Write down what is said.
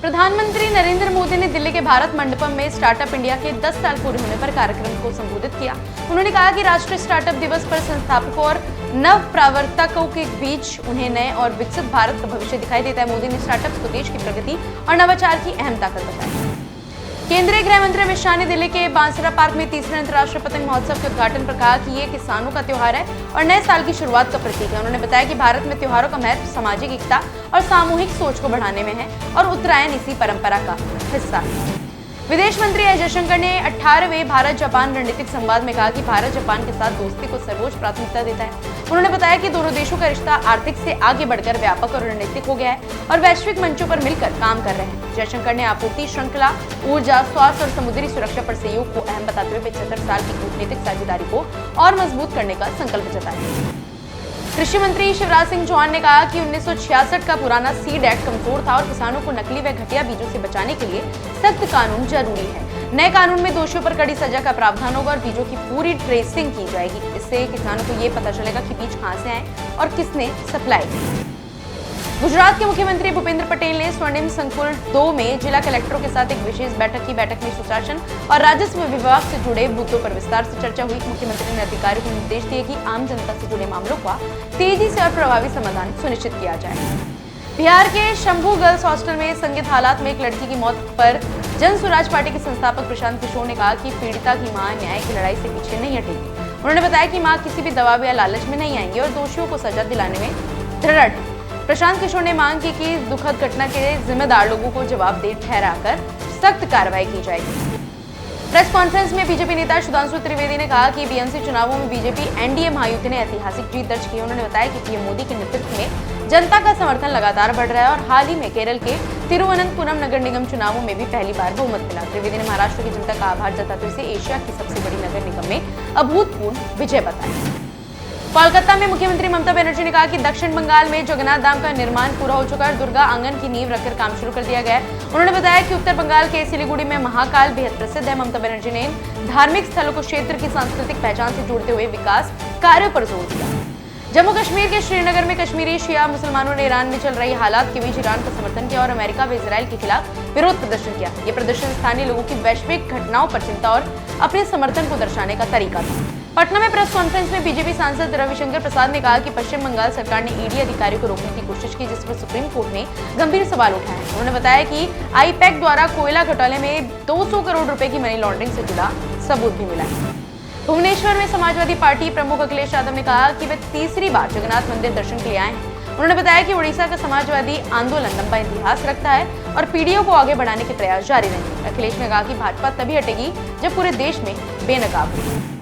प्रधानमंत्री नरेंद्र मोदी ने दिल्ली के भारत मंडपम में स्टार्टअप इंडिया के 10 साल पूरे होने पर कार्यक्रम को संबोधित किया। उन्होंने कहा कि राष्ट्रीय स्टार्टअप दिवस पर संस्थापकों और नव प्रवर्तकों के बीच उन्हें नए और विकसित भारत का भविष्य दिखाई देता है। मोदी ने स्टार्टअप्स को देश की प्रगति और नवाचार की अहम ताकत बताया। केंद्रीय गृह मंत्री अमित शाह ने दिल्ली के बांसरा पार्क में तीसरे अंतर्राष्ट्रीय पतंग महोत्सव के उद्घाटन पर कहा कि ये किसानों का त्योहार है और नए साल की शुरुआत का प्रतीक है। उन्होंने बताया कि भारत में त्योहारों का महत्व सामाजिक एकता और सामूहिक सोच को बढ़ाने में है और उत्तरायण इसी परंपरा का हिस्सा है। विदेश मंत्री एस जयशंकर ने 18वें भारत जापान रणनीतिक संवाद में कहा कि भारत जापान के साथ दोस्ती को सर्वोच्च प्राथमिकता देता है। उन्होंने बताया कि दोनों देशों का रिश्ता आर्थिक से आगे बढ़कर व्यापक और रणनीतिक हो गया है और वैश्विक मंचों पर मिलकर काम कर रहे हैं। जयशंकर ने आपूर्ति श्रृंखला, ऊर्जा, स्वास्थ्य और समुद्री सुरक्षा पर सहयोग को अहम बताते हुए 75 साल की कूटनीतिक साझेदारी को और मजबूत करने का संकल्प जताया। कृषि मंत्री शिवराज सिंह चौहान ने कहा कि 1966 का पुराना सीड एक्ट कमजोर था और किसानों को नकली व घटिया बीजों से बचाने के लिए सख्त कानून जरूरी है। नए कानून में दोषियों पर कड़ी सजा का प्रावधान होगा और बीजों की पूरी ट्रेसिंग की जाएगी। इससे किसानों को ये पता चलेगा कि बीज कहां से आए और किसने सप्लाई की। गुजरात के मुख्यमंत्री भूपेंद्र पटेल ने स्वर्णिम संकुल 2 में जिला कलेक्टरों के साथ एक विशेष बैठक की। बैठक में सुशासन और राजस्व विभाग से जुड़े मुद्दों पर विस्तार से चर्चा हुई। मुख्यमंत्री ने अधिकारियों को निर्देश दिए कि आम जनता से जुड़े मामलों का तेजी से और प्रभावी समाधान सुनिश्चित किया जाए। बिहार के शंभू गर्ल्स हॉस्टल में संदिग्ध हालात में एक लड़की की मौत पर जन स्वराज पार्टी के संस्थापक प्रशांत किशोर ने कहा कि पीड़िता की मां न्याय की लड़ाई से पीछे नहीं हटेगी। उन्होंने बताया कि मां किसी भी दबाव या लालच में नहीं आएंगी और दोषियों को सजा दिलाने में दृढ़ है। प्रशांत किशोर ने मांग की कि दुखद घटना के जिम्मेदार लोगों को जवाबदेह ठहराकर सख्त कार्रवाई की जाएगी। प्रेस कॉन्फ्रेंस में बीजेपी नेता सुधांशु त्रिवेदी ने कहा कि बीएमसी चुनावों में बीजेपी एनडीए महायुति ने ऐतिहासिक जीत दर्ज की। उन्होंने बताया कि पीएम मोदी के नेतृत्व में जनता का समर्थन लगातार बढ़ रहा है और हाल ही में केरल के तिरुवनंतपुरम नगर निगम चुनावों में भी पहली बार बहुमत मिला। त्रिवेदी ने महाराष्ट्र की जनता का आभार जताते हुए इसे एशिया की सबसे बड़ी नगर निगम में अभूतपूर्व विजय बताया। कोलकाता में मुख्यमंत्री ममता बनर्जी ने कहा कि दक्षिण बंगाल में जगन्नाथ धाम का निर्माण पूरा हो चुका है और दुर्गा आंगन की नींव रखकर काम शुरू कर दिया गया है। उन्होंने बताया कि उत्तर बंगाल के सिलीगुड़ी में महाकाल बेहद प्रसिद्ध है। ममता बनर्जी ने धार्मिक स्थलों को क्षेत्र की सांस्कृतिक पहचान से जोड़ते हुए विकास कार्यों पर जोर दिया। जम्मू कश्मीर के श्रीनगर में कश्मीरी शिया मुसलमानों ने ईरान में चल रही हालात के बीच ईरान का समर्थन किया और अमेरिका व इजरायल के खिलाफ विरोध प्रदर्शन किया। ये प्रदर्शन स्थानीय लोगों की वैश्विक घटनाओं पर चिंता और अपने समर्थन को दर्शाने का तरीका था। पटना में प्रेस कॉन्फ्रेंस में बीजेपी सांसद रविशंकर प्रसाद ने कहा कि पश्चिम बंगाल सरकार ने ईडी अधिकारियों को रोकने की कोशिश की, जिस पर सुप्रीम कोर्ट ने गंभीर सवाल उठाए। उन्होंने बताया कि आईपैक द्वारा कोयला घोटाले में 200 करोड़ रुपए की मनी लॉन्ड्रिंग से जुड़ा सबूत भी मिला है। भुवनेश्वर में समाजवादी पार्टी प्रमुख अखिलेश यादव ने कहा कि वे तीसरी बार जगन्नाथ मंदिर दर्शन के लिए आए हैं। उन्होंने बताया कि उड़ीसा का समाजवादी आंदोलन लंबा इतिहास रखता है और पीढ़ियों को आगे बढ़ाने के प्रयास जारी रहेंगे। अखिलेश ने कहा कि भाजपा तभी हटेगी जब पूरे देश में बेनकाब होगी।